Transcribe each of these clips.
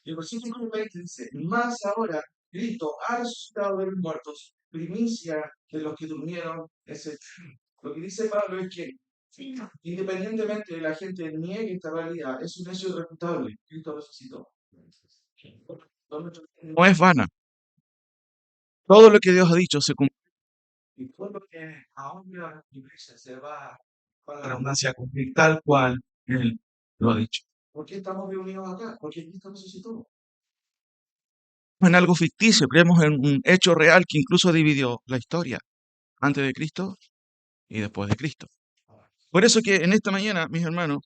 Y el versículo 20 dice, más ahora Cristo ha resucitado de los muertos, primicia de los que durmieron, etc. Lo que dice Pablo es que, independientemente de la gente niegue esta realidad, es un hecho irrefutable. Cristo resucitó. No es vana. Todo lo que Dios ha dicho se cumple. Y todo lo que ahora la iglesia se va, con la redundancia, a cumplir tal cual Él lo ha dicho. ¿Por qué estamos reunidos acá? Porque Cristo resucitó. En algo ficticio, creemos en un hecho real que incluso dividió la historia antes de Cristo y después de Cristo. Por eso que en esta mañana, mis hermanos,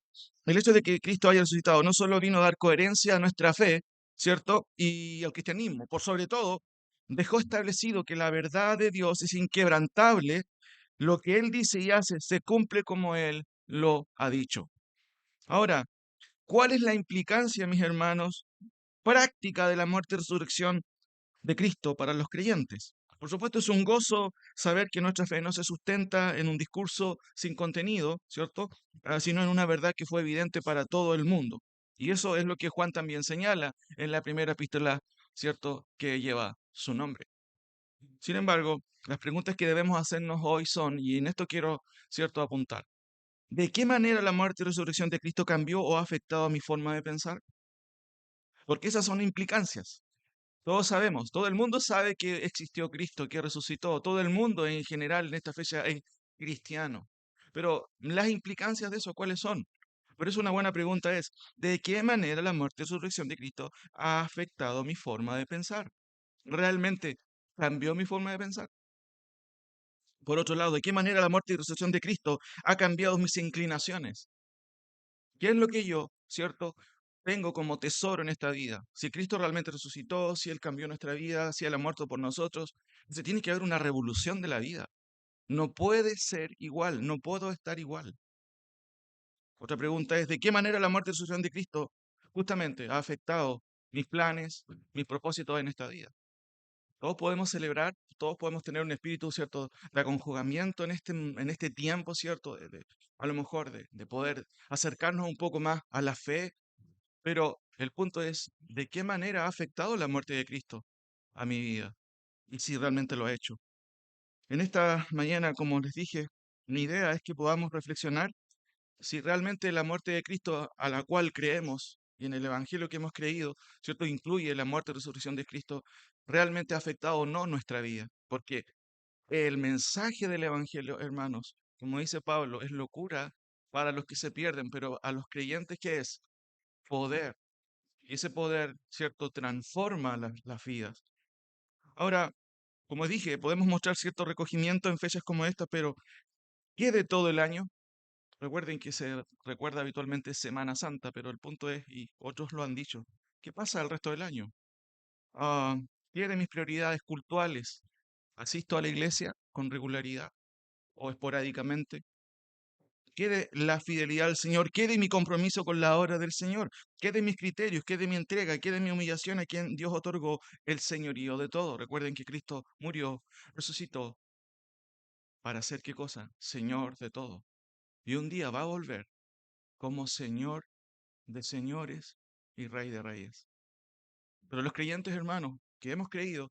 el hecho de que Cristo haya resucitado no solo vino a dar coherencia a nuestra fe, ¿cierto? Y al cristianismo, por sobre todo, dejó establecido que la verdad de Dios es inquebrantable, lo que Él dice y hace se cumple como Él lo ha dicho. Ahora, ¿cuál es la implicancia, mis hermanos, práctica de la muerte y resurrección de Cristo para los creyentes? Por supuesto, es un gozo saber que nuestra fe no se sustenta en un discurso sin contenido, ¿cierto? Sino en una verdad que fue evidente para todo el mundo. Y eso es lo que Juan también señala en la primera epístola, ¿cierto?, que lleva su nombre. Sin embargo, las preguntas que debemos hacernos hoy son, y en esto quiero, ¿cierto?, apuntar. ¿De qué manera la muerte y resurrección de Cristo cambió o ha afectado a mi forma de pensar? Porque esas son implicancias. Todos sabemos, todo el mundo sabe que existió Cristo, que resucitó. Todo el mundo en general en esta fecha es cristiano. Pero las implicancias de eso, ¿cuáles son? Por eso una buena pregunta es, ¿de qué manera la muerte y resurrección de Cristo ha afectado mi forma de pensar? ¿Realmente cambió mi forma de pensar? Por otro lado, ¿de qué manera la muerte y resurrección de Cristo ha cambiado mis inclinaciones? ¿Qué es lo que yo, cierto, tengo como tesoro en esta vida? Si Cristo realmente resucitó, si Él cambió nuestra vida, si Él ha muerto por nosotros, se tiene que haber una revolución de la vida. No puede ser igual, no puedo estar igual. Otra pregunta es, ¿de qué manera la muerte y resurrección de Cristo justamente ha afectado mis planes, mis propósitos en esta vida? Todos podemos celebrar, todos podemos tener un espíritu, ¿cierto?, de aconjugamiento en este tiempo, ¿cierto?, a lo mejor de poder acercarnos un poco más a la fe, pero el punto es, ¿de qué manera ha afectado la muerte de Cristo a mi vida? Y si realmente lo ha hecho. En esta mañana, como les dije, mi idea es que podamos reflexionar si realmente la muerte de Cristo a la cual creemos y en el Evangelio que hemos creído, ¿cierto?, incluye la muerte y resurrección de Cristo, realmente ha afectado o no nuestra vida. Porque el mensaje del Evangelio, hermanos, como dice Pablo, es locura para los que se pierden, pero a los creyentes, ¿qué es? Poder. Y ese poder, ¿cierto?, transforma las vidas. Ahora, como dije, podemos mostrar cierto recogimiento en fechas como esta, pero ¿qué de todo el año? Recuerden que se recuerda habitualmente Semana Santa, pero el punto es, y otros lo han dicho, ¿qué pasa el resto del año? Ah, ¿Qué de mis prioridades cultuales? ¿Asisto a la iglesia con regularidad o esporádicamente? ¿Qué de la fidelidad al Señor? ¿Qué de mi compromiso con la obra del Señor? ¿Qué de mis criterios? ¿Qué de mi entrega? ¿Qué de mi humillación a quien Dios otorgó el señorío de todo? Recuerden que Cristo murió, resucitó para hacer qué cosa? Señor de todo. Y un día va a volver como Señor de señores y Rey de reyes. Pero los creyentes, hermanos, que hemos creído,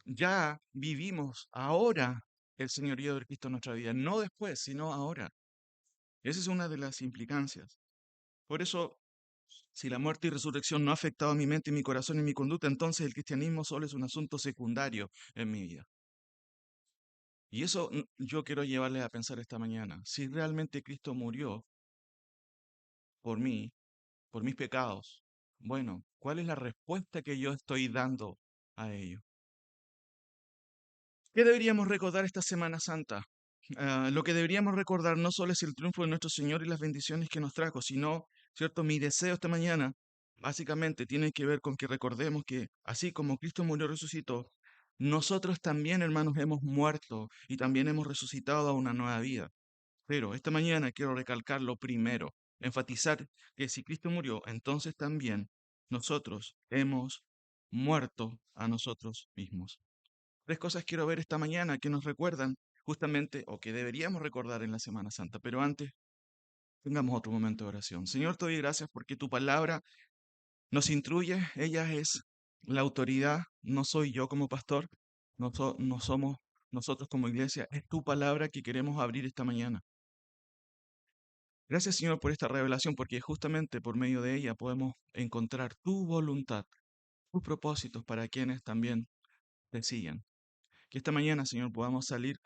ya vivimos ahora el señorío de Cristo en nuestra vida, no después, sino ahora. Esa es una de las implicancias. Por eso, si la muerte y resurrección no ha afectado a mi mente, mi corazón y mi conducta, entonces el cristianismo solo es un asunto secundario en mi vida. Y eso yo quiero llevarles a pensar esta mañana. Si realmente Cristo murió por mí, por mis pecados, bueno, ¿cuál es la respuesta que yo estoy dando a ello? ¿Qué deberíamos recordar esta Semana Santa? Lo que deberíamos recordar no solo es el triunfo de nuestro Señor y las bendiciones que nos trajo, sino, ¿cierto? Mi deseo esta mañana, básicamente, tiene que ver con que recordemos que, así como Cristo murió y resucitó, nosotros también, hermanos, hemos muerto y también hemos resucitado a una nueva vida. Pero esta mañana quiero recalcar lo primero, enfatizar que si Cristo murió, entonces también nosotros hemos muerto a nosotros mismos. Tres cosas quiero ver esta mañana que nos recuerdan justamente, o que deberíamos recordar en la Semana Santa. Pero antes, tengamos otro momento de oración. Señor, te doy gracias porque tu palabra nos instruye, ella es la autoridad, no soy yo como pastor, no somos nosotros como iglesia, es tu palabra que queremos abrir esta mañana. Gracias, Señor, por esta revelación, porque justamente por medio de ella podemos encontrar tu voluntad, tus propósitos para quienes también te siguen. Que esta mañana, Señor, podamos salir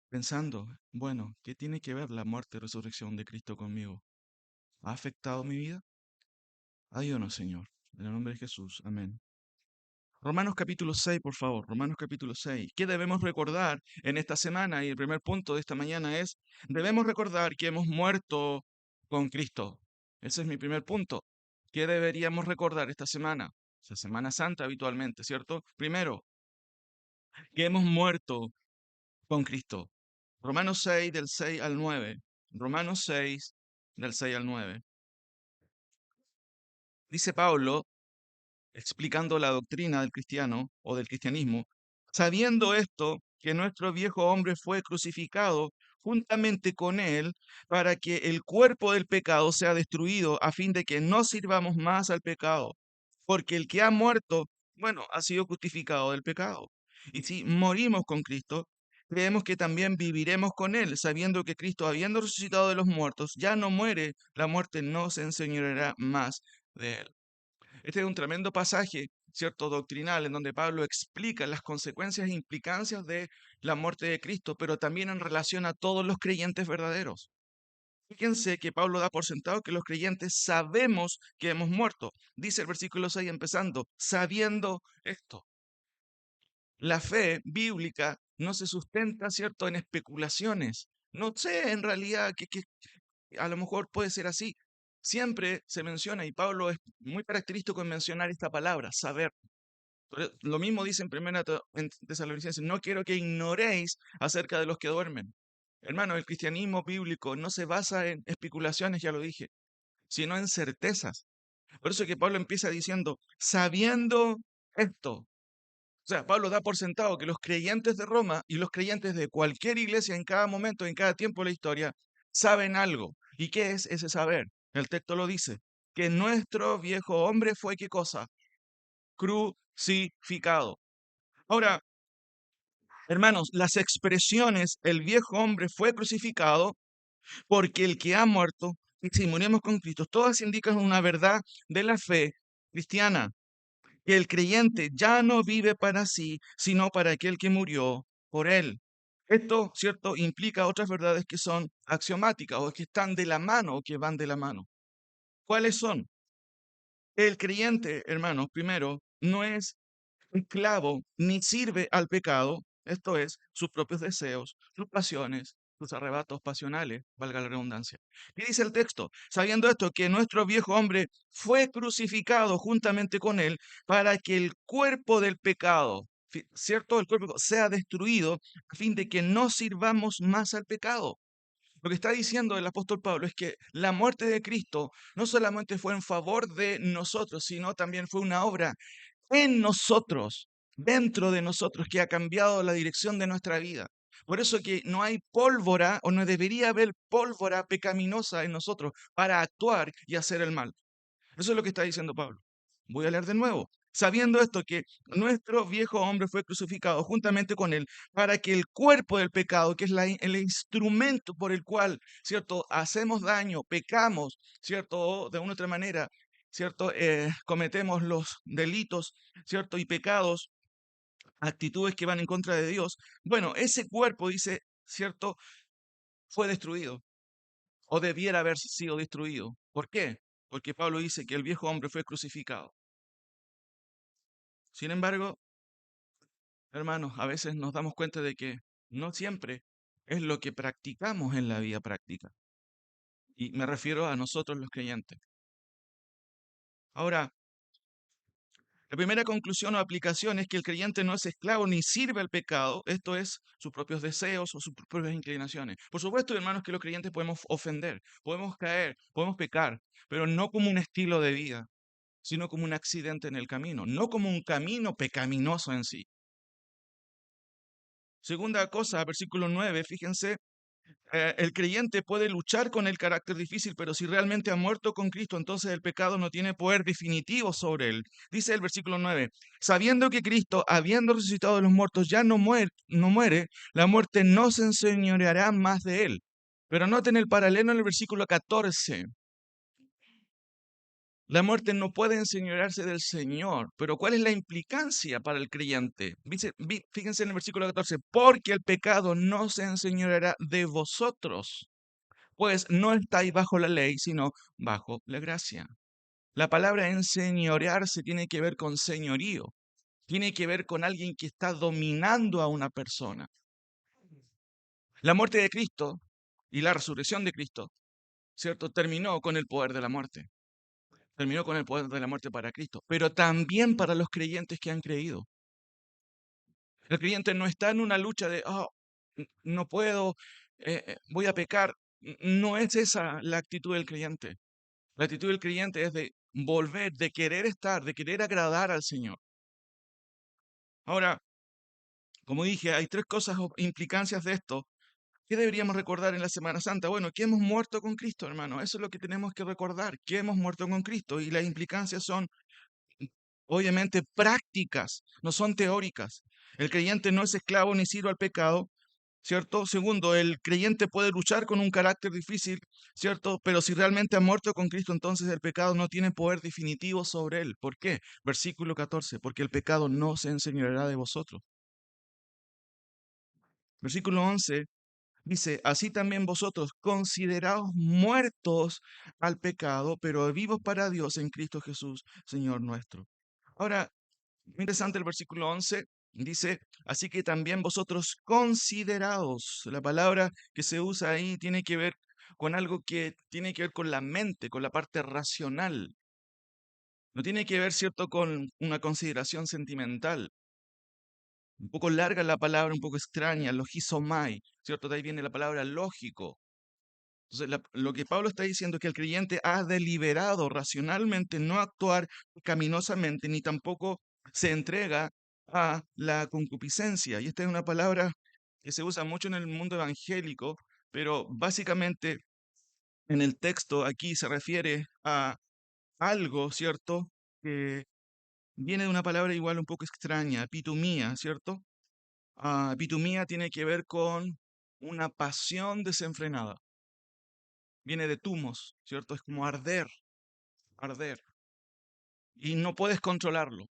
pensando, bueno, ¿qué tiene que ver la muerte y resurrección de Cristo conmigo? ¿Ha afectado mi vida? Ayúdanos, Señor. En el nombre de Jesús. Amén. Romanos capítulo 6, por favor. Romanos capítulo 6. ¿Qué debemos recordar en esta semana? Y el primer punto de esta mañana es, debemos recordar que hemos muerto con Cristo. Ese es mi primer punto. ¿Qué deberíamos recordar esta semana? Es la Semana Santa habitualmente, ¿cierto? Primero, que hemos muerto con Cristo. Romanos 6, del 6 al 9. Romanos 6, del 6 al 9. Dice Pablo, explicando la doctrina del cristiano o del cristianismo, sabiendo esto, que nuestro viejo hombre fue crucificado juntamente con él para que el cuerpo del pecado sea destruido a fin de que no sirvamos más al pecado, porque el que ha muerto, bueno, ha sido justificado del pecado. Y si morimos con Cristo, creemos que también viviremos con él, sabiendo que Cristo, habiendo resucitado de los muertos, ya no muere, la muerte no se enseñoreará más de él. Este es un tremendo pasaje, cierto, doctrinal, en donde Pablo explica las consecuencias e implicancias de la muerte de Cristo, pero también en relación a todos los creyentes verdaderos. Fíjense que Pablo da por sentado que los creyentes sabemos que hemos muerto. Dice el versículo 6 empezando, sabiendo esto. La fe bíblica no se sustenta, ¿cierto?, en especulaciones. No sé en realidad que a lo mejor puede ser así. Siempre se menciona, y Pablo es muy característico en mencionar esta palabra, saber. Lo mismo dice en primera en Tesalonicenses, no quiero que ignoréis acerca de los que duermen. Hermano, el cristianismo bíblico no se basa en especulaciones, ya lo dije, sino en certezas. Por eso que Pablo empieza diciendo, sabiendo esto. O sea, Pablo da por sentado que los creyentes de Roma y los creyentes de cualquier iglesia en cada momento, en cada tiempo de la historia, saben algo. ¿Y qué es ese saber? El texto lo dice, que nuestro viejo hombre fue, ¿qué cosa? Crucificado. Ahora, hermanos, las expresiones, el viejo hombre fue crucificado porque el que ha muerto, y si morimos con Cristo, todas indican una verdad de la fe cristiana, que el creyente ya no vive para sí, sino para aquel que murió por él. Esto, ¿cierto?, implica otras verdades que son axiomáticas o que están de la mano o que van de la mano. ¿Cuáles son? El creyente, hermanos, primero, no es esclavo ni sirve al pecado, esto es, sus propios deseos, sus pasiones, sus arrebatos pasionales, valga la redundancia. ¿Qué dice el texto? Sabiendo esto, que nuestro viejo hombre fue crucificado juntamente con él para que el cuerpo del pecado, ¿cierto? El cuerpo sea destruido a fin de que no sirvamos más al pecado. Lo que está diciendo el apóstol Pablo es que la muerte de Cristo no solamente fue en favor de nosotros, sino también fue una obra en nosotros, dentro de nosotros, que ha cambiado la dirección de nuestra vida. Por eso que no hay pólvora o no debería haber pólvora pecaminosa en nosotros para actuar y hacer el mal. Eso es lo que está diciendo Pablo. Voy a leer de nuevo. Sabiendo esto, que nuestro viejo hombre fue crucificado juntamente con él para que el cuerpo del pecado, que es el instrumento por el cual, ¿cierto?, hacemos daño, pecamos, ¿cierto?, o de una u otra manera, ¿cierto?, cometemos los delitos, ¿cierto?, y pecados, actitudes que van en contra de Dios. Bueno, ese cuerpo, dice, ¿cierto?, fue destruido o debiera haber sido destruido. ¿Por qué? Porque Pablo dice que el viejo hombre fue crucificado. Sin embargo, hermanos, a veces nos damos cuenta de que no siempre es lo que practicamos en la vida práctica. Y me refiero a nosotros los creyentes. Ahora, la primera conclusión o aplicación es que el creyente no es esclavo ni sirve al pecado, esto es, sus propios deseos o sus propias inclinaciones. Por supuesto, hermanos, que los creyentes podemos ofender, podemos caer, podemos pecar, pero no como un estilo de vida, sino como un accidente en el camino, no como un camino pecaminoso en sí. Segunda cosa, versículo 9, fíjense, El creyente puede luchar con el carácter difícil, pero si realmente ha muerto con Cristo, entonces el pecado no tiene poder definitivo sobre él. Dice el versículo 9, sabiendo que Cristo, habiendo resucitado de los muertos, ya no muere, la muerte no se enseñoreará más de él. Pero noten el paralelo en el versículo 14. La muerte no puede enseñorearse del Señor, pero ¿cuál es la implicancia para el creyente? Fíjense en el versículo 14, porque el pecado no se enseñoreará de vosotros, pues no estáis bajo la ley, sino bajo la gracia. La palabra enseñorearse tiene que ver con señorío, tiene que ver con alguien que está dominando a una persona. La muerte de Cristo y la resurrección de Cristo, ¿cierto? Terminó con el poder de la muerte. Terminó con el poder de la muerte para Cristo, pero también para los creyentes que han creído. El creyente no está en una lucha de, oh, no puedo, voy a pecar. No es esa la actitud del creyente. La actitud del creyente es de volver, de querer estar, de querer agradar al Señor. Ahora, como dije, hay tres cosas o implicancias de esto. ¿Qué deberíamos recordar en la Semana Santa? Bueno, que hemos muerto con Cristo, hermano. Eso es lo que tenemos que recordar, que hemos muerto con Cristo. Y las implicancias son obviamente prácticas, no son teóricas. El creyente no es esclavo ni sirve al pecado, ¿cierto? Segundo, el creyente puede luchar con un carácter difícil, ¿cierto? Pero si realmente ha muerto con Cristo, entonces el pecado no tiene poder definitivo sobre él. ¿Por qué? Versículo 14, porque el pecado no se enseñoreará de vosotros. Versículo 11 dice, así también vosotros consideraos muertos al pecado, pero vivos para Dios en Cristo Jesús, Señor nuestro. Ahora, interesante el versículo 11, dice, así que también vosotros consideraos. La palabra que se usa ahí tiene que ver con algo que tiene que ver con la mente, con la parte racional. No tiene que ver, ¿cierto?, con una consideración sentimental. Un poco larga la palabra, un poco extraña, logizomai, ¿cierto? De ahí viene la palabra lógico. Entonces, lo que Pablo está diciendo es que el creyente ha deliberado racionalmente no actuar caminosamente, ni tampoco se entrega a la concupiscencia. Y esta es una palabra que se usa mucho en el mundo evangélico, pero básicamente en el texto aquí se refiere a algo, ¿cierto? Que viene de una palabra igual un poco extraña, pitumía, ¿cierto? Pitumía tiene que ver con una pasión desenfrenada. Viene de tumos, ¿cierto? Es como arder, arder. Y no puedes controlarlo.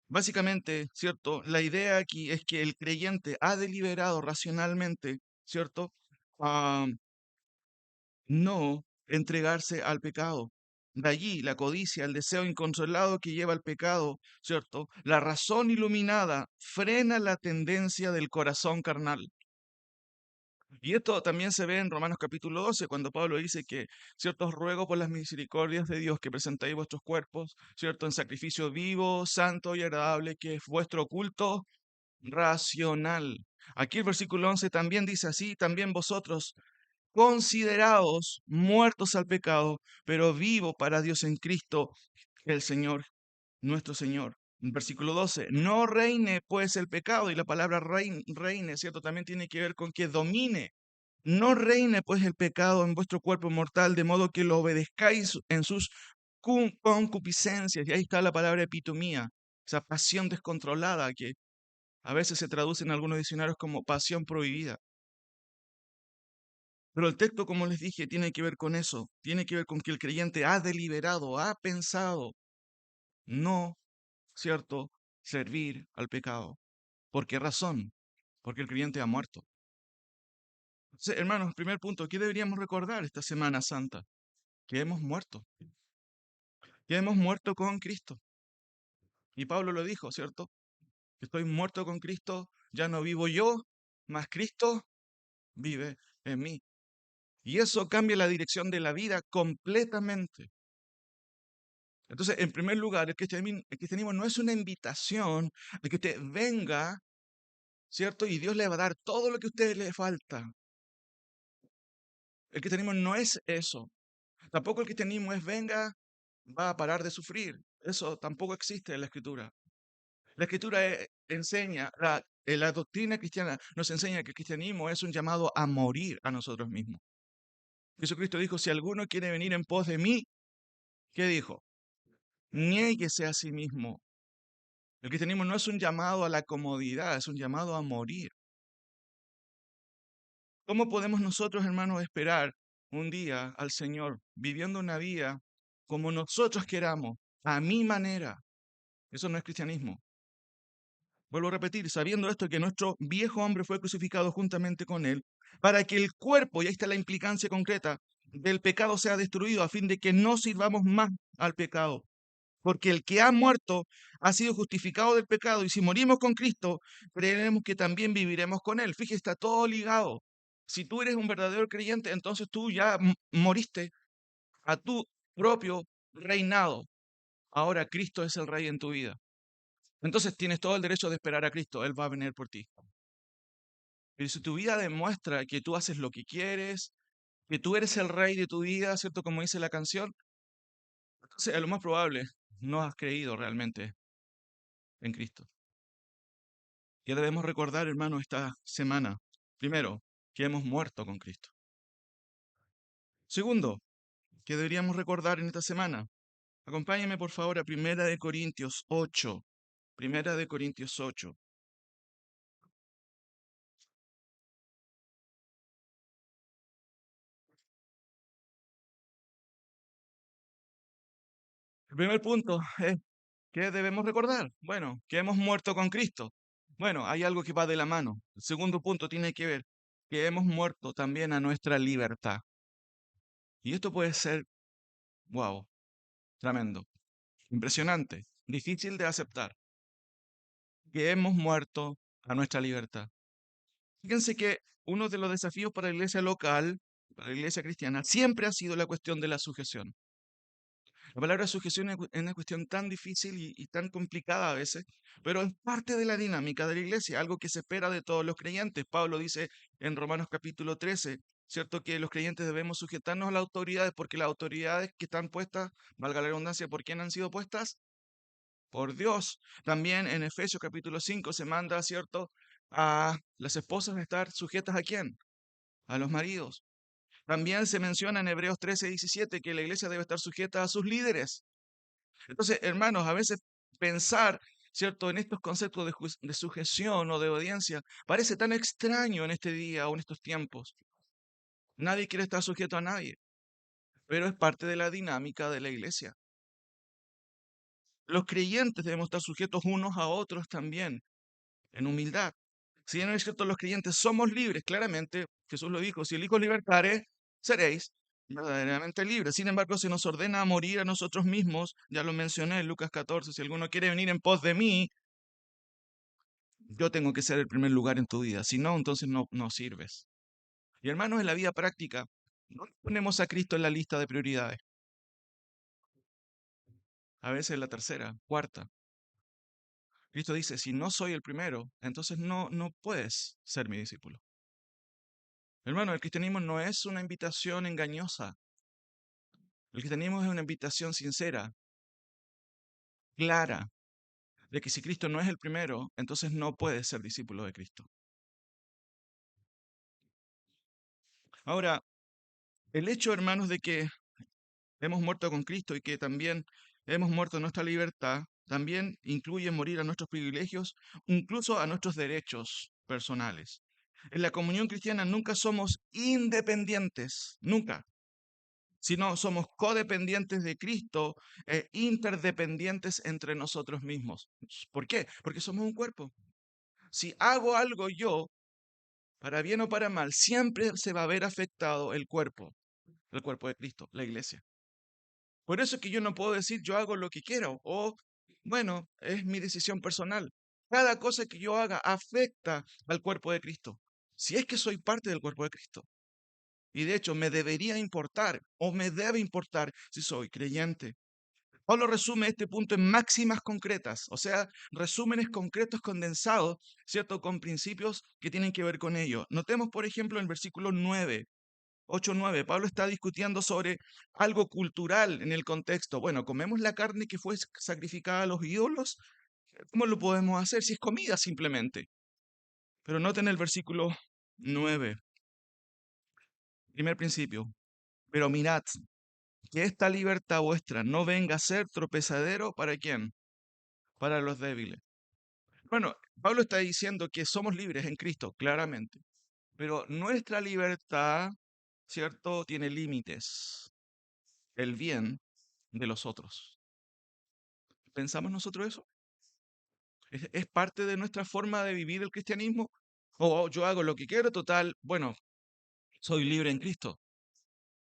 Básicamente, ¿cierto? La idea aquí es que el creyente ha deliberado racionalmente, ¿cierto? A no entregarse al pecado. De allí la codicia, el deseo incontrolado que lleva al pecado, ¿cierto? La razón iluminada frena la tendencia del corazón carnal. Y esto también se ve en Romanos capítulo 12, cuando Pablo dice que, cierto, os ruego por las misericordias de Dios que presentéis vuestros cuerpos, cierto, en sacrificio vivo, santo y agradable, que es vuestro culto racional. Aquí el versículo 11 también dice así, también vosotros consideraos muertos al pecado, pero vivos para Dios en Cristo, el Señor, nuestro Señor. Versículo 12, no reine pues el pecado, y la palabra reine, ¿cierto? También tiene que ver con que domine. No reine pues el pecado en vuestro cuerpo mortal, de modo que lo obedezcáis en sus concupiscencias. Y ahí está la palabra epitomía, esa pasión descontrolada que a veces se traduce en algunos diccionarios como pasión prohibida. Pero el texto, como les dije, tiene que ver con eso, tiene que ver con que el creyente ha deliberado, ha pensado, no, ¿cierto?, servir al pecado. ¿Por qué razón? Porque el creyente ha muerto. Entonces, hermanos, primer punto, ¿qué deberíamos recordar esta Semana Santa? Que hemos muerto, que hemos muerto con Cristo. Y Pablo lo dijo, ¿cierto? Que estoy muerto con Cristo, ya no vivo yo, mas Cristo vive en mí. Y eso cambia la dirección de la vida completamente. Entonces, en primer lugar, el cristianismo no es una invitación de que usted venga, ¿cierto? Y Dios le va a dar todo lo que a usted le falta. El cristianismo no es eso. Tampoco el cristianismo es venga, va a parar de sufrir. Eso tampoco existe en la escritura. La escritura enseña, la doctrina cristiana nos enseña que el cristianismo es un llamado a morir a nosotros mismos. Jesucristo dijo, si alguno quiere venir en pos de mí, ¿qué dijo? Niéguese a sí mismo. El cristianismo no es un llamado a la comodidad, es un llamado a morir. ¿Cómo podemos nosotros, hermanos, esperar un día al Señor viviendo una vida como nosotros queramos, a mi manera? Eso no es cristianismo. Vuelvo a repetir, sabiendo esto, que nuestro viejo hombre fue crucificado juntamente con él, para que el cuerpo, y ahí está la implicancia concreta, del pecado sea destruido, a fin de que no sirvamos más al pecado. Porque el que ha muerto ha sido justificado del pecado, y si morimos con Cristo, creeremos que también viviremos con él. Fíjate, está todo ligado. Si tú eres un verdadero creyente, entonces tú ya moriste a tu propio reinado. Ahora Cristo es el rey en tu vida. Entonces tienes todo el derecho de esperar a Cristo. Él va a venir por ti. Pero si tu vida demuestra que tú haces lo que quieres, que tú eres el rey de tu vida, ¿cierto? Como dice la canción, entonces a lo más probable no has creído realmente en Cristo. ¿Qué debemos recordar, hermano, esta semana? Primero, que hemos muerto con Cristo. Segundo, ¿qué deberíamos recordar en esta semana? Acompáñeme, por favor, a Primera de Corintios 8. Primera de Corintios 8. El primer punto es, ¿qué debemos recordar? Bueno, que hemos muerto con Cristo. Bueno, hay algo que va de la mano. El segundo punto tiene que ver que hemos muerto también a nuestra libertad. Y esto puede ser, wow, tremendo, impresionante, difícil de aceptar, que hemos muerto a nuestra libertad. Fíjense que uno de los desafíos para la iglesia local, para la iglesia cristiana, siempre ha sido la cuestión de la sujeción. La palabra sujeción es una cuestión tan difícil y tan complicada a veces, pero es parte de la dinámica de la iglesia, algo que se espera de todos los creyentes. Pablo dice en Romanos capítulo 13, ¿cierto? Que los creyentes debemos sujetarnos a las autoridades porque las autoridades que están puestas, valga la redundancia, ¿por quién han sido puestas? Por Dios. También en Efesios capítulo 5 se manda, ¿cierto? A las esposas a estar sujetas ¿a quién? A los maridos. También se menciona en Hebreos 13:17 que la iglesia debe estar sujeta a sus líderes. Entonces, hermanos, a veces pensar, ¿cierto?, en estos conceptos de sujeción o de obediencia parece tan extraño en este día o en estos tiempos. Nadie quiere estar sujeto a nadie, pero es parte de la dinámica de la iglesia. Los creyentes debemos estar sujetos unos a otros también, en humildad. Si bien es cierto, los creyentes somos libres, claramente, Jesús lo dijo, si el Hijo os libertare, seréis verdaderamente libres. Sin embargo, se nos ordena a morir a nosotros mismos, ya lo mencioné en Lucas 14, si alguno quiere venir en pos de mí, yo tengo que ser el primer lugar en tu vida, si no, entonces no sirves. Y hermanos, en la vida práctica, no ponemos a Cristo en la lista de prioridades, a veces la tercera, cuarta. Cristo dice, si no soy el primero, entonces no puedes ser mi discípulo. Hermano, el cristianismo no es una invitación engañosa. El cristianismo es una invitación sincera, clara, de que si Cristo no es el primero, entonces no puedes ser discípulo de Cristo. Ahora, el hecho, hermanos, de que hemos muerto con Cristo y que también hemos muerto en nuestra libertad, también incluye morir a nuestros privilegios, incluso a nuestros derechos personales. En la comunión cristiana nunca somos independientes, nunca, sino somos codependientes de Cristo e interdependientes entre nosotros mismos. ¿Por qué? Porque somos un cuerpo. Si hago algo yo, para bien o para mal, siempre se va a ver afectado el cuerpo de Cristo, la iglesia. Por eso es que yo no puedo decir yo hago lo que quiero o, bueno, es mi decisión personal. Cada cosa que yo haga afecta al cuerpo de Cristo. Si es que soy parte del cuerpo de Cristo. Y de hecho me debería importar o me debe importar si soy creyente. Pablo resume este punto en máximas concretas, o sea, resúmenes concretos condensados, ¿cierto? Con principios que tienen que ver con ello. Notemos, por ejemplo, en el versículo 9, 8:9, Pablo está discutiendo sobre algo cultural en el contexto. Bueno, ¿comemos la carne que fue sacrificada a los ídolos? ¿Cómo lo podemos hacer si es comida simplemente? Pero noten el versículo 9, primer principio. Pero mirad, que esta libertad vuestra no venga a ser tropezadero ¿para quién? Para los débiles. Bueno, Pablo está diciendo que somos libres en Cristo, claramente, pero nuestra libertad, ¿cierto?, tiene límites. El bien de los otros. ¿Pensamos nosotros eso? ¿Es parte de nuestra forma de vivir el cristianismo? O yo hago lo que quiero, total, bueno, soy libre en Cristo.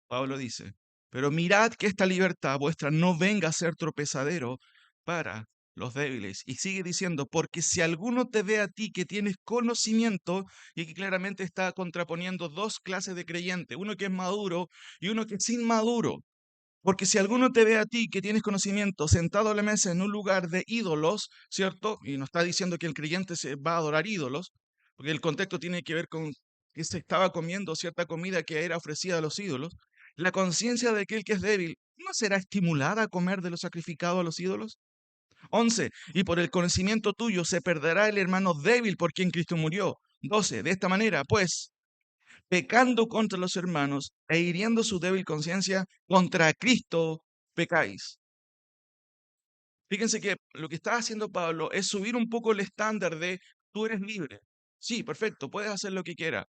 Pablo dice, pero mirad que esta libertad vuestra no venga a ser tropezadero para los débiles. Y sigue diciendo, porque si alguno te ve a ti que tienes conocimiento, y que claramente está contraponiendo dos clases de creyente, uno que es maduro y uno que es inmaduro. Porque si alguno te ve a ti que tienes conocimiento sentado a la mesa en un lugar de ídolos, ¿cierto? Y no está diciendo que el creyente se va a adorar ídolos, porque el contexto tiene que ver con que se estaba comiendo cierta comida que era ofrecida a los ídolos. La conciencia de aquel que es débil no será estimulada a comer de lo sacrificado a los ídolos. 11. Y por el conocimiento tuyo se perderá el hermano débil por quien Cristo murió. 12. De esta manera, pues, pecando contra los hermanos e hiriendo su débil conciencia, contra Cristo pecáis. Fíjense que lo que está haciendo Pablo es subir un poco el estándar de tú eres libre. Sí, perfecto, puedes hacer lo que quieras,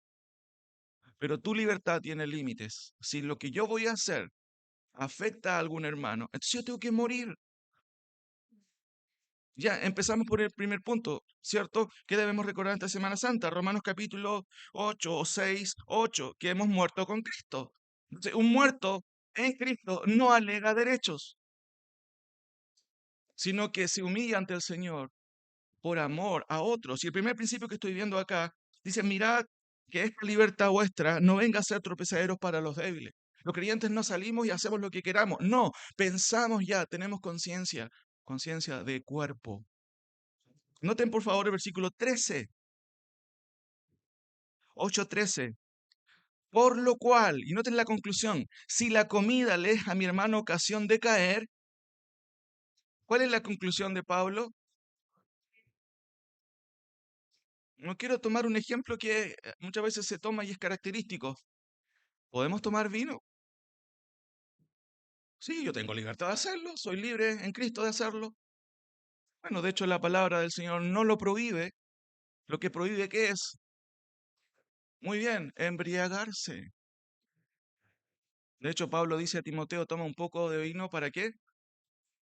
pero tu libertad tiene límites. Si lo que yo voy a hacer afecta a algún hermano, entonces yo tengo que morir. Ya empezamos por el primer punto, ¿cierto? ¿Qué debemos recordar esta Semana Santa? Romanos capítulo 8 o 6, 8, que hemos muerto con Cristo. Entonces, un muerto en Cristo no alega derechos, sino que se humilla ante el Señor por amor a otros. Y el primer principio que estoy viendo acá dice, mirad que esta libertad vuestra no venga a ser tropezaderos para los débiles. Los creyentes no salimos y hacemos lo que queramos. No, pensamos ya, tenemos conciencia, conciencia de cuerpo. Noten por favor el versículo 13, 8:13. Por lo cual, y noten la conclusión, si la comida le es a mi hermano ocasión de caer, ¿cuál es la conclusión de Pablo? No quiero tomar un ejemplo que muchas veces se toma y es característico. ¿Podemos tomar vino? Sí, yo tengo libertad de hacerlo, soy libre en Cristo de hacerlo. Bueno, de hecho la palabra del Señor no lo prohíbe. Lo que prohíbe, ¿qué es? Muy bien, embriagarse. De hecho, Pablo dice a Timoteo, toma un poco de vino, ¿para qué?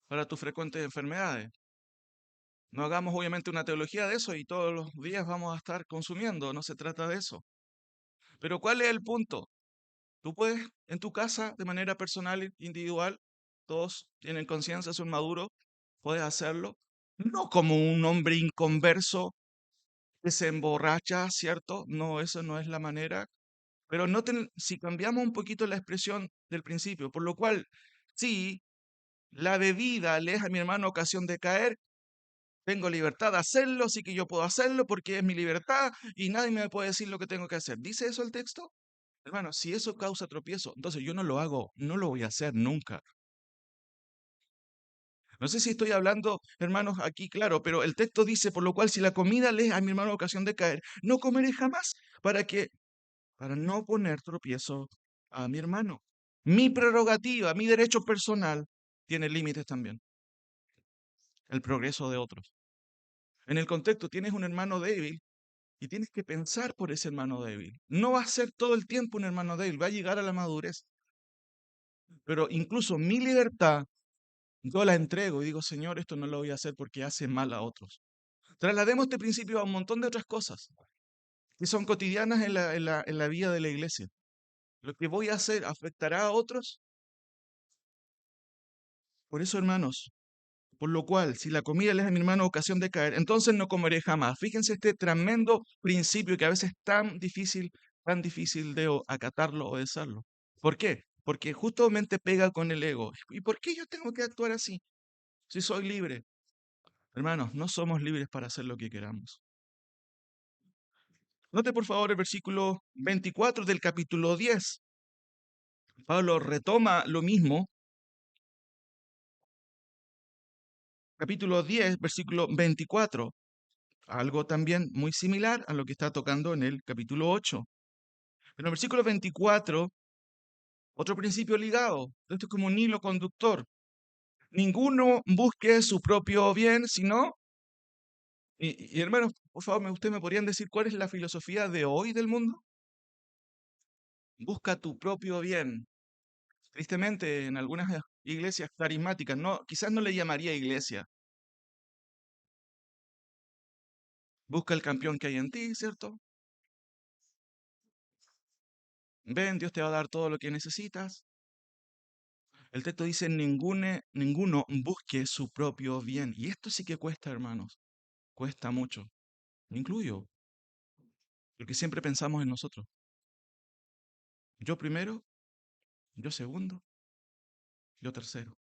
Para tus frecuentes enfermedades. No hagamos obviamente una teología de eso y todos los días vamos a estar consumiendo, no se trata de eso. Pero ¿cuál es el punto? Tú puedes en tu casa, de manera personal, individual, todos tienen conciencia, son maduros, puedes hacerlo. No como un hombre inconverso que se emborracha, ¿cierto? No, eso no es la manera. Pero noten, si cambiamos un poquito la expresión del principio, por lo cual, si la bebida le es a mi hermano ocasión de caer, tengo libertad de hacerlo, así que yo puedo hacerlo porque es mi libertad y nadie me puede decir lo que tengo que hacer. ¿Dice eso el texto? Hermano, si eso causa tropiezo, entonces yo no lo hago, no lo voy a hacer nunca. No sé si estoy hablando, hermanos, aquí claro, pero el texto dice, por lo cual si la comida le es a mi hermano ocasión de caer, no comeré jamás. ¿Para qué? Para no poner tropiezo a mi hermano. Mi prerrogativa, mi derecho personal tiene límites también. El progreso de otros. En el contexto tienes un hermano débil y tienes que pensar por ese hermano débil. No va a ser todo el tiempo un hermano débil, va a llegar a la madurez. Pero incluso mi libertad, yo la entrego y digo, Señor, esto no lo voy a hacer porque hace mal a otros. Traslademos este principio a un montón de otras cosas que son cotidianas en la vida de la iglesia. Lo que voy a hacer afectará a otros. Por eso, hermanos, por lo cual, si la comida le es a mi hermano ocasión de caer, entonces no comeré jamás. Fíjense este tremendo principio que a veces es tan difícil de acatarlo o de hacerlo. ¿Por qué? Porque justamente pega con el ego. ¿Y por qué yo tengo que actuar así? Si soy libre. Hermanos, no somos libres para hacer lo que queramos. Note por favor el versículo 24 del capítulo 10. Pablo retoma lo mismo capítulo 10, versículo 24. Algo también muy similar a lo que está tocando en el capítulo 8. En el versículo 24, otro principio ligado. Esto es como un hilo conductor. Ninguno busque su propio bien, sino... Y hermanos, por favor, ¿ustedes me podrían decir cuál es la filosofía de hoy del mundo? Busca tu propio bien. Tristemente, en algunas iglesias carismáticas, no, quizás no le llamaría iglesia. Busca el campeón que hay en ti, ¿cierto? Ven, Dios te va a dar todo lo que necesitas. El texto dice, ninguno busque su propio bien. Y esto sí que cuesta, hermanos. Cuesta mucho. Me incluyo, porque siempre pensamos en nosotros. Yo primero, yo segundo, yo tercero.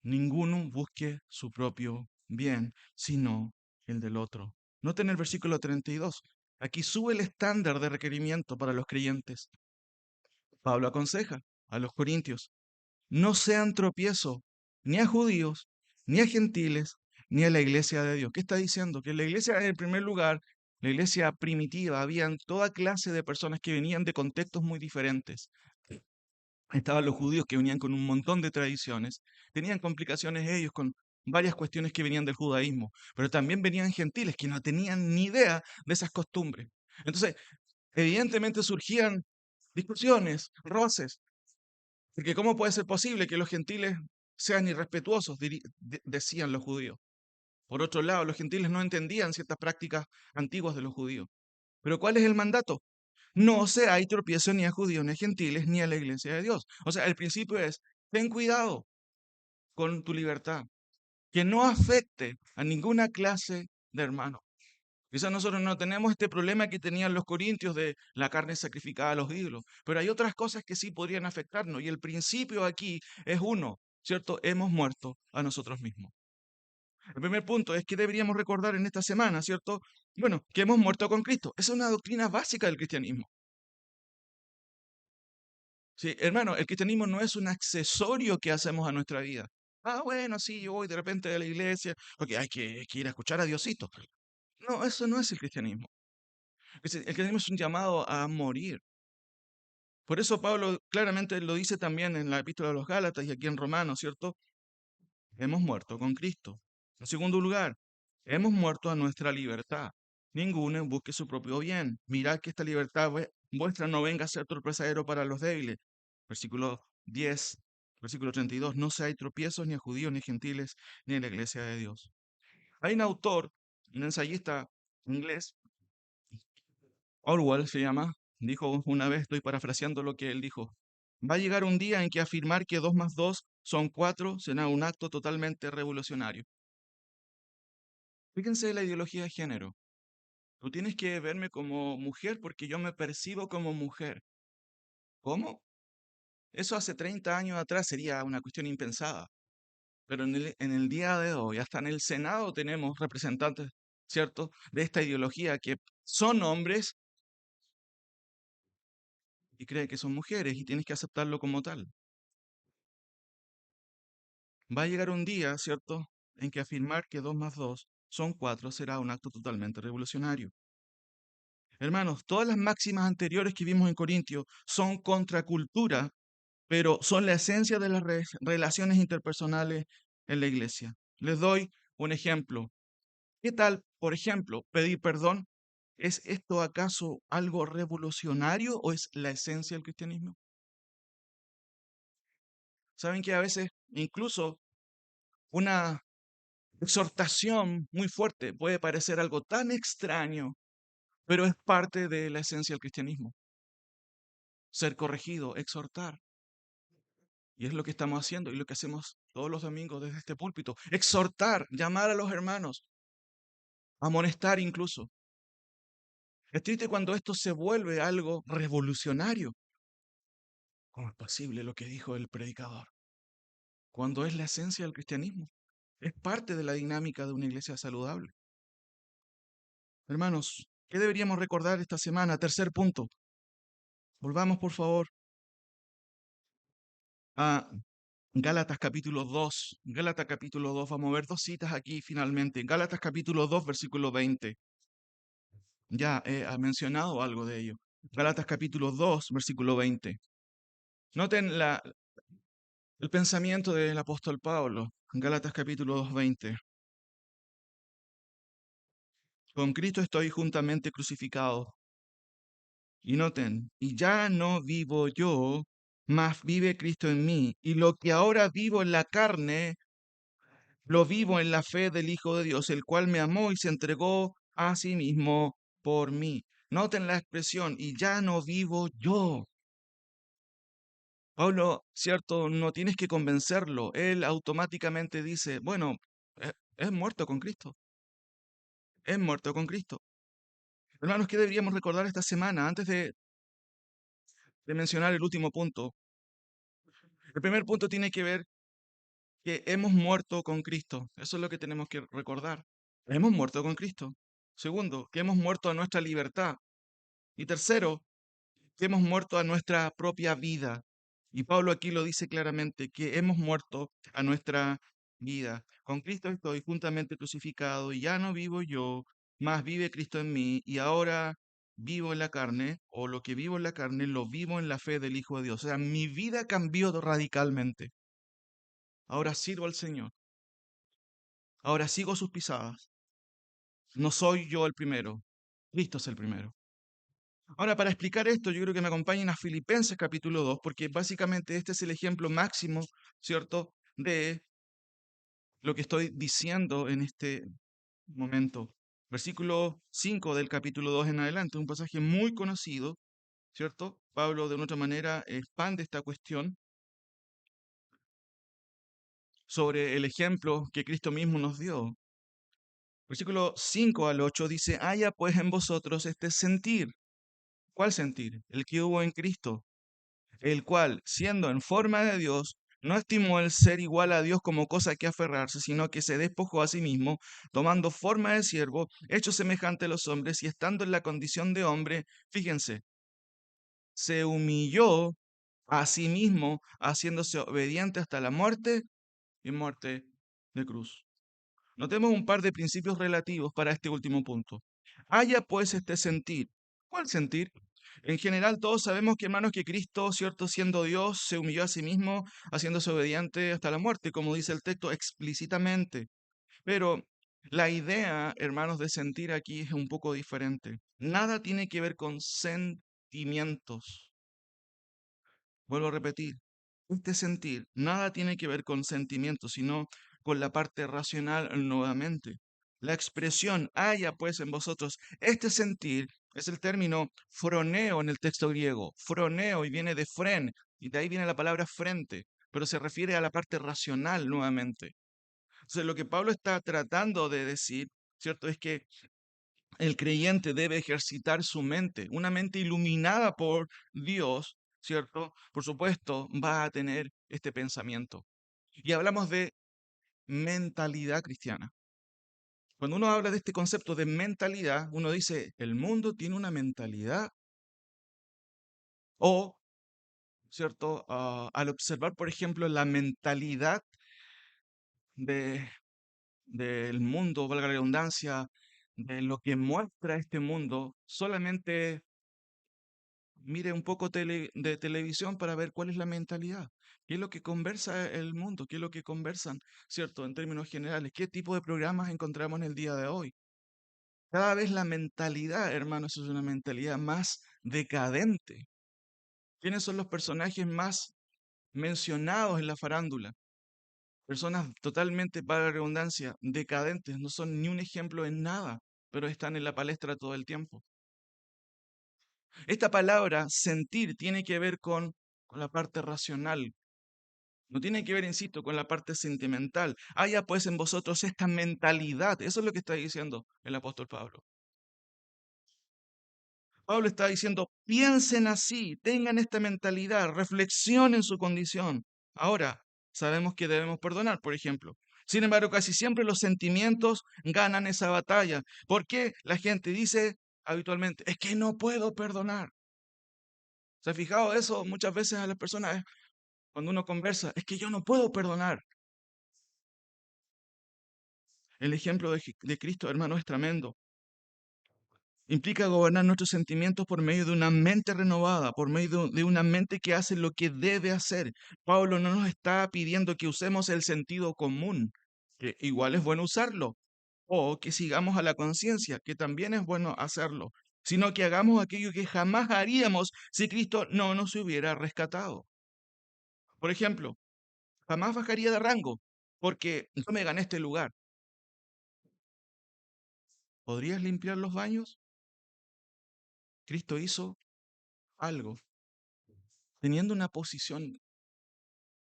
Ninguno busque su propio bien, sino el del otro. Noten el versículo 32. Aquí sube el estándar de requerimiento para los creyentes. Pablo aconseja a los corintios, no sean tropiezo ni a judíos, ni a gentiles, ni a la iglesia de Dios. ¿Qué está diciendo? Que en la iglesia, en primer lugar, la iglesia primitiva, habían toda clase de personas que venían de contextos muy diferentes. Estaban los judíos que venían con un montón de tradiciones, tenían complicaciones ellos con varias cuestiones que venían del judaísmo, pero también venían gentiles que no tenían ni idea de esas costumbres. Entonces, evidentemente surgían discusiones, roces, porque ¿cómo puede ser posible que los gentiles sean irrespetuosos? Decían los judíos. Por otro lado, los gentiles no entendían ciertas prácticas antiguas de los judíos. Pero ¿cuál es el mandato? No se hay tropiezo ni a judíos, ni a gentiles, ni a la iglesia de Dios. O sea, el principio es, ten cuidado con tu libertad, que no afecte a ninguna clase de hermano. Quizás nosotros no tenemos este problema que tenían los corintios de la carne sacrificada a los ídolos, pero hay otras cosas que sí podrían afectarnos y el principio aquí es uno, ¿cierto? Hemos muerto a nosotros mismos. El primer punto es que deberíamos recordar en esta semana, ¿cierto? Bueno, que hemos muerto con Cristo. Esa es una doctrina básica del cristianismo. Sí, hermano, el cristianismo no es un accesorio que hacemos a nuestra vida. Ah, bueno, sí, yo voy de repente a la iglesia porque hay que ir a escuchar a Diosito. No, eso no es el cristianismo. El cristianismo es un llamado a morir. Por eso Pablo claramente lo dice también en la epístola de los Gálatas y aquí en Romanos, ¿cierto? Hemos muerto con Cristo. En segundo lugar, hemos muerto a nuestra libertad. Ninguno busque su propio bien. Mirad que esta libertad vuestra no venga a ser tropezadero para los débiles. Versículo 10, versículo 32. No se hay tropiezos ni a judíos, ni a gentiles, ni en la iglesia de Dios. Hay un autor, un ensayista inglés, Orwell se llama, dijo una vez, estoy parafraseando lo que él dijo, va a llegar un día en que afirmar que 2 más 2 son 4 será un acto totalmente revolucionario. Fíjense la ideología de género. Tú tienes que verme como mujer porque yo me percibo como mujer. ¿Cómo? Eso hace 30 años atrás sería una cuestión impensada. Pero en el día de hoy, hasta en el Senado tenemos representantes, ¿cierto?, de esta ideología que son hombres y creen que son mujeres y tienes que aceptarlo como tal. Va a llegar un día, ¿cierto?, en que afirmar que 2 más 2 son 4 será un acto totalmente revolucionario. Hermanos, todas las máximas anteriores que vimos en Corintios son contracultura, pero son la esencia de las relaciones interpersonales en la iglesia. Les doy un ejemplo. ¿Qué tal, por ejemplo, pedir perdón? ¿Es esto acaso algo revolucionario o es la esencia del cristianismo? Saben que a veces incluso una exhortación muy fuerte puede parecer algo tan extraño, pero es parte de la esencia del cristianismo. Ser corregido, exhortar. Y es lo que estamos haciendo y lo que hacemos todos los domingos desde este púlpito. Exhortar, llamar a los hermanos, amonestar incluso. Es triste cuando esto se vuelve algo revolucionario. ¿Cómo es posible lo que dijo el predicador? Cuando es la esencia del cristianismo. Es parte de la dinámica de una iglesia saludable. Hermanos, ¿qué deberíamos recordar esta semana? Tercer punto. Volvamos, por favor, a Gálatas capítulo 2. Gálatas capítulo 2. Vamos a ver dos citas aquí finalmente. Gálatas capítulo 2, versículo 20. Ya ha mencionado algo de ello. Gálatas capítulo 2, versículo 20. Noten el pensamiento del apóstol Pablo. Gálatas capítulo 2, 20. Con Cristo estoy juntamente crucificado. Y noten, y ya no vivo yo, mas vive Cristo en mí. Y lo que ahora vivo en la carne, lo vivo en la fe del Hijo de Dios, el cual me amó y se entregó a sí mismo por mí. Noten la expresión, y ya no vivo yo. Pablo, cierto, no tienes que convencerlo. Él automáticamente dice, bueno, es muerto con Cristo. Es muerto con Cristo. Hermanos, ¿qué deberíamos recordar esta semana antes de mencionar el último punto? El primer punto tiene que ver que hemos muerto con Cristo. Eso es lo que tenemos que recordar. Hemos muerto con Cristo. Segundo, que hemos muerto a nuestra libertad. Y tercero, que hemos muerto a nuestra propia vida. Y Pablo aquí lo dice claramente, que hemos muerto a nuestra vida. Con Cristo estoy juntamente crucificado y ya no vivo yo, mas vive Cristo en mí. Y ahora vivo en la carne, o lo que vivo en la carne, lo vivo en la fe del Hijo de Dios. O sea, mi vida cambió radicalmente. Ahora sirvo al Señor. Ahora sigo sus pisadas. No soy yo el primero. Cristo es el primero. Ahora, para explicar esto, yo creo que me acompañen a Filipenses capítulo 2, porque básicamente este es el ejemplo máximo, ¿cierto?, de lo que estoy diciendo en este momento. Versículo 5 del capítulo 2 en adelante, un pasaje muy conocido, ¿cierto? Pablo de una otra manera expande esta cuestión sobre el ejemplo que Cristo mismo nos dio. Versículo 5 al 8 dice, haya pues en vosotros este sentir. ¿Cuál sentir? El que hubo en Cristo, el cual, siendo en forma de Dios, no estimó el ser igual a Dios como cosa que aferrarse, sino que se despojó a sí mismo, tomando forma de siervo, hecho semejante a los hombres, y estando en la condición de hombre, fíjense, se humilló a sí mismo, haciéndose obediente hasta la muerte y muerte de cruz. Notemos un par de principios relativos para este último punto. Haya pues este sentir. ¿Cuál sentir? En general todos sabemos que hermanos que Cristo, cierto, siendo Dios, se humilló a sí mismo, haciéndose obediente hasta la muerte, como dice el texto explícitamente. Pero la idea, hermanos, de sentir aquí es un poco diferente. Nada tiene que ver con sentimientos. Vuelvo a repetir, este sentir nada tiene que ver con sentimientos, sino con la parte racional nuevamente. La expresión haya pues en vosotros este sentir es el término froneo en el texto griego. Froneo y viene de fren, y de ahí viene la palabra frente, pero se refiere a la parte racional nuevamente. Entonces, lo que Pablo está tratando de decir, ¿cierto? Es que el creyente debe ejercitar su mente, una mente iluminada por Dios, ¿cierto? Por supuesto, va a tener este pensamiento. Y hablamos de mentalidad cristiana. Cuando uno habla de este concepto de mentalidad, uno dice, el mundo tiene una mentalidad. O, ¿cierto? Al observar, por ejemplo, la mentalidad de, del mundo, valga la redundancia, de lo que muestra este mundo, solamente mire un poco de televisión para ver cuál es la mentalidad, qué es lo que conversa el mundo, qué es lo que conversan, ¿cierto? En términos generales, qué tipo de programas encontramos en el día de hoy. Cada vez la mentalidad, hermanos, es una mentalidad más decadente. ¿Quiénes son los personajes más mencionados en la farándula? Personas totalmente, para la redundancia, decadentes, no son ni un ejemplo en nada, pero están en la palestra todo el tiempo. Esta palabra sentir tiene que ver con la parte racional, no tiene que ver, insisto, con la parte sentimental. Haya pues en vosotros esta mentalidad. Eso es lo que está diciendo el apóstol Pablo. Pablo está diciendo, piensen así, tengan esta mentalidad, reflexionen su condición. Ahora, sabemos que debemos perdonar, por ejemplo. Sin embargo, casi siempre los sentimientos ganan esa batalla. ¿Por qué la gente dice habitualmente, es que no puedo perdonar? ¿Se ha fijado eso muchas veces a las personas? Cuando uno conversa, es que yo no puedo perdonar. El ejemplo de Cristo, hermano, es tremendo. Implica gobernar nuestros sentimientos por medio de una mente renovada, por medio de una mente que hace lo que debe hacer. Pablo no nos está pidiendo que usemos el sentido común, que igual es bueno usarlo, o que sigamos a la conciencia, que también es bueno hacerlo, sino que hagamos aquello que jamás haríamos si Cristo no nos hubiera rescatado. Por ejemplo, jamás bajaría de rango porque yo me gané este lugar. ¿Podrías limpiar los baños? Cristo hizo algo, teniendo una posición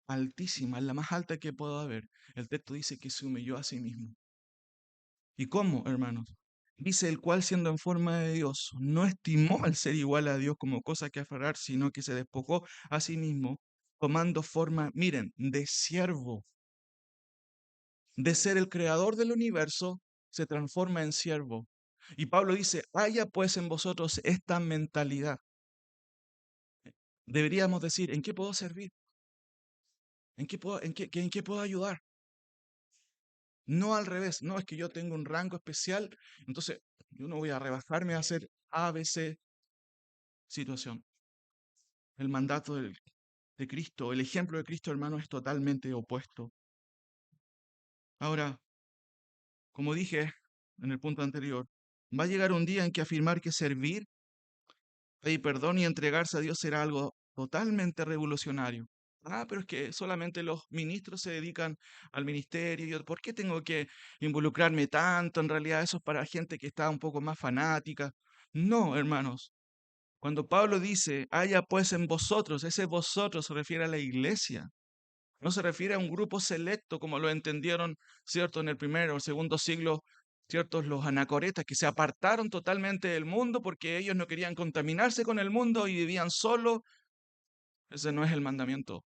altísima, la más alta que pueda haber. El texto dice que se humilló a sí mismo. ¿Y cómo, hermanos? Dice el cual siendo en forma de Dios, no estimó el ser igual a Dios como cosa que aferrar, sino que se despojó a sí mismo, tomando forma, miren, de siervo. De ser el creador del universo, se transforma en siervo. Y Pablo dice, haya pues en vosotros esta mentalidad. Deberíamos decir, ¿en qué puedo servir? En qué puedo ayudar? No al revés, no es que yo tengo un rango especial, entonces yo no voy a rebajarme a hacer A, B, C situación. El mandato de Cristo, el ejemplo de Cristo, hermano, es totalmente opuesto. Ahora, como dije en el punto anterior, va a llegar un día en que afirmar que servir, pedir perdón y entregarse a Dios será algo totalmente revolucionario. Ah, pero es que solamente los ministros se dedican al ministerio. ¿Por qué tengo que involucrarme tanto? En realidad eso es para gente que está un poco más fanática. No, hermanos. Cuando Pablo dice, haya pues en vosotros, ese vosotros se refiere a la iglesia. No se refiere a un grupo selecto como lo entendieron, ¿cierto? En el primero o segundo siglo, ¿ciertos? Los anacoretas que se apartaron totalmente del mundo porque ellos no querían contaminarse con el mundo y vivían solo. Ese no es el mandamiento.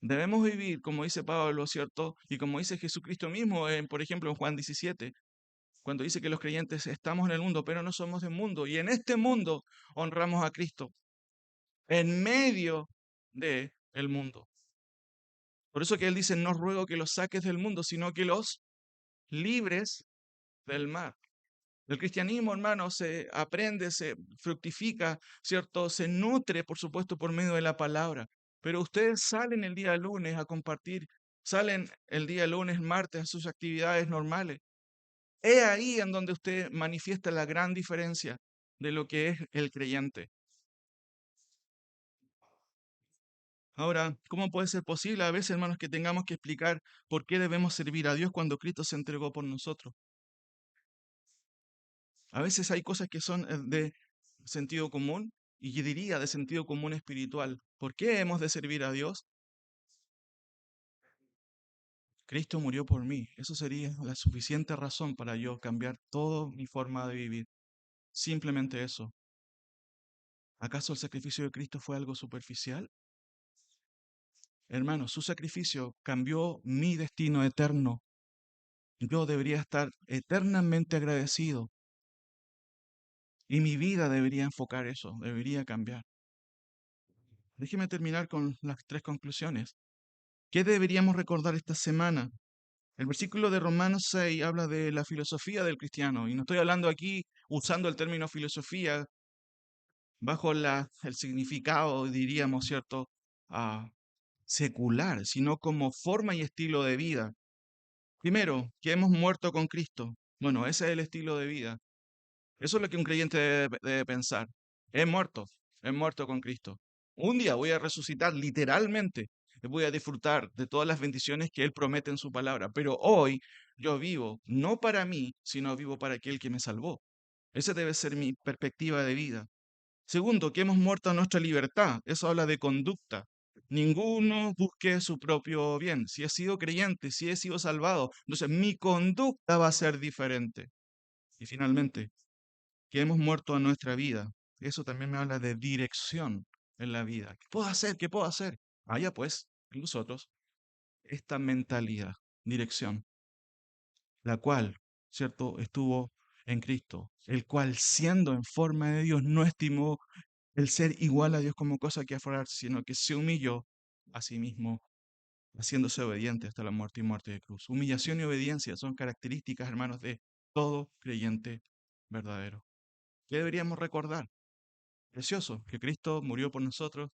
Debemos vivir, como dice Pablo, ¿cierto? Y como dice Jesucristo mismo, por ejemplo, en Juan 17, cuando dice que los creyentes estamos en el mundo, pero no somos del mundo. Y en este mundo honramos a Cristo, en medio de el mundo. Por eso que Él dice, no ruego que los saques del mundo, sino que los libres del mal. El cristianismo, hermano, se aprende, se fructifica, ¿cierto? Se nutre, por supuesto, por medio de la palabra. Pero ustedes salen el día lunes a compartir, salen el día lunes, martes a sus actividades normales. Es ahí en donde usted manifiesta la gran diferencia de lo que es el creyente. Ahora, ¿cómo puede ser posible a veces, hermanos, que tengamos que explicar por qué debemos servir a Dios cuando Cristo se entregó por nosotros? A veces hay cosas que son de sentido común y yo diría de sentido común espiritual. ¿Por qué hemos de servir a Dios? Cristo murió por mí. Eso sería la suficiente razón para yo cambiar toda mi forma de vivir. Simplemente eso. ¿Acaso el sacrificio de Cristo fue algo superficial? Hermano, su sacrificio cambió mi destino eterno. Yo debería estar eternamente agradecido y mi vida debería enfocar eso, debería cambiar. Déjeme terminar con las tres conclusiones. ¿Qué deberíamos recordar esta semana? El versículo de Romanos 6 habla de la filosofía del cristiano, y no estoy hablando aquí usando el término filosofía bajo el significado, diríamos, ¿cierto?, ah, secular, sino como forma y estilo de vida. Primero, que hemos muerto con Cristo. Bueno, ese es el estilo de vida. Eso es lo que un creyente debe pensar. He muerto con Cristo. Un día voy a resucitar literalmente. Voy a disfrutar de todas las bendiciones que Él promete en su palabra. Pero hoy yo vivo no para mí, sino vivo para aquel que me salvó. Esa debe ser mi perspectiva de vida. Segundo, que hemos muerto a nuestra libertad. Eso habla de conducta. Ninguno busque su propio bien. Si he sido creyente, si he sido salvado, entonces mi conducta va a ser diferente. Y finalmente, que hemos muerto a nuestra vida. Eso también me habla de dirección en la vida. ¿Qué puedo hacer? ¿Qué puedo hacer? Allá pues, en nosotros, esta mentalidad, dirección, la cual, ¿cierto?, estuvo en Cristo, el cual siendo en forma de Dios no estimó el ser igual a Dios como cosa que aferrarse, sino que se humilló a sí mismo, haciéndose obediente hasta la muerte y muerte de cruz. Humillación y obediencia son características, hermanos, de todo creyente verdadero. ¿Qué deberíamos recordar? Precioso, que Cristo murió por nosotros,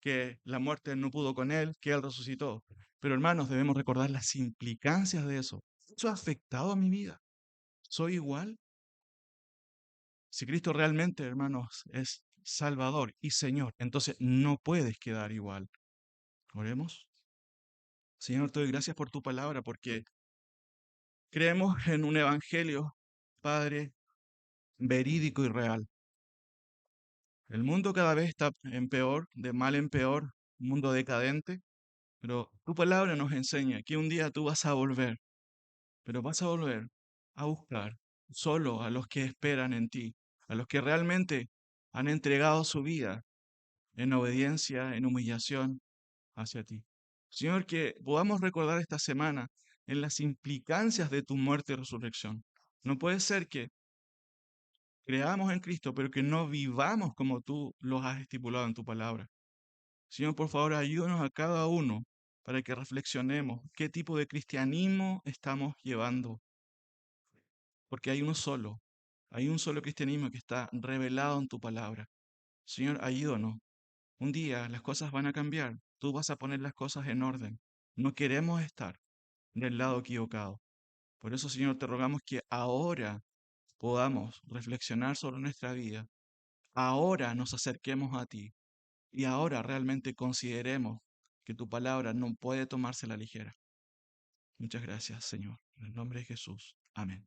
que la muerte no pudo con Él, que Él resucitó. Pero hermanos, debemos recordar las implicancias de eso. ¿Eso ha afectado a mi vida? ¿Soy igual? Si Cristo realmente, hermanos, es Salvador y Señor, entonces no puedes quedar igual. Oremos. Señor, te doy gracias por tu palabra, porque creemos en un evangelio, Padre, verídico y real. El mundo cada vez está en peor, de mal en peor, un mundo decadente, pero tu palabra nos enseña que un día tú vas a volver, pero vas a volver a buscar solo a los que esperan en ti, a los que realmente han entregado su vida en obediencia, en humillación hacia ti. Señor, que podamos recordar esta semana en las implicancias de tu muerte y resurrección. No puede ser que creamos en Cristo, pero que no vivamos como tú los has estipulado en tu palabra. Señor, por favor, ayúdanos a cada uno para que reflexionemos qué tipo de cristianismo estamos llevando, porque hay un solo cristianismo que está revelado en tu palabra. Señor, ayúdanos. Un día las cosas van a cambiar, tú vas a poner las cosas en orden. No queremos estar del lado equivocado. Por eso, Señor, te rogamos que ahora podamos reflexionar sobre nuestra vida, ahora nos acerquemos a ti y ahora realmente consideremos que tu palabra no puede tomarse a la ligera. Muchas gracias, Señor. En el nombre de Jesús. Amén.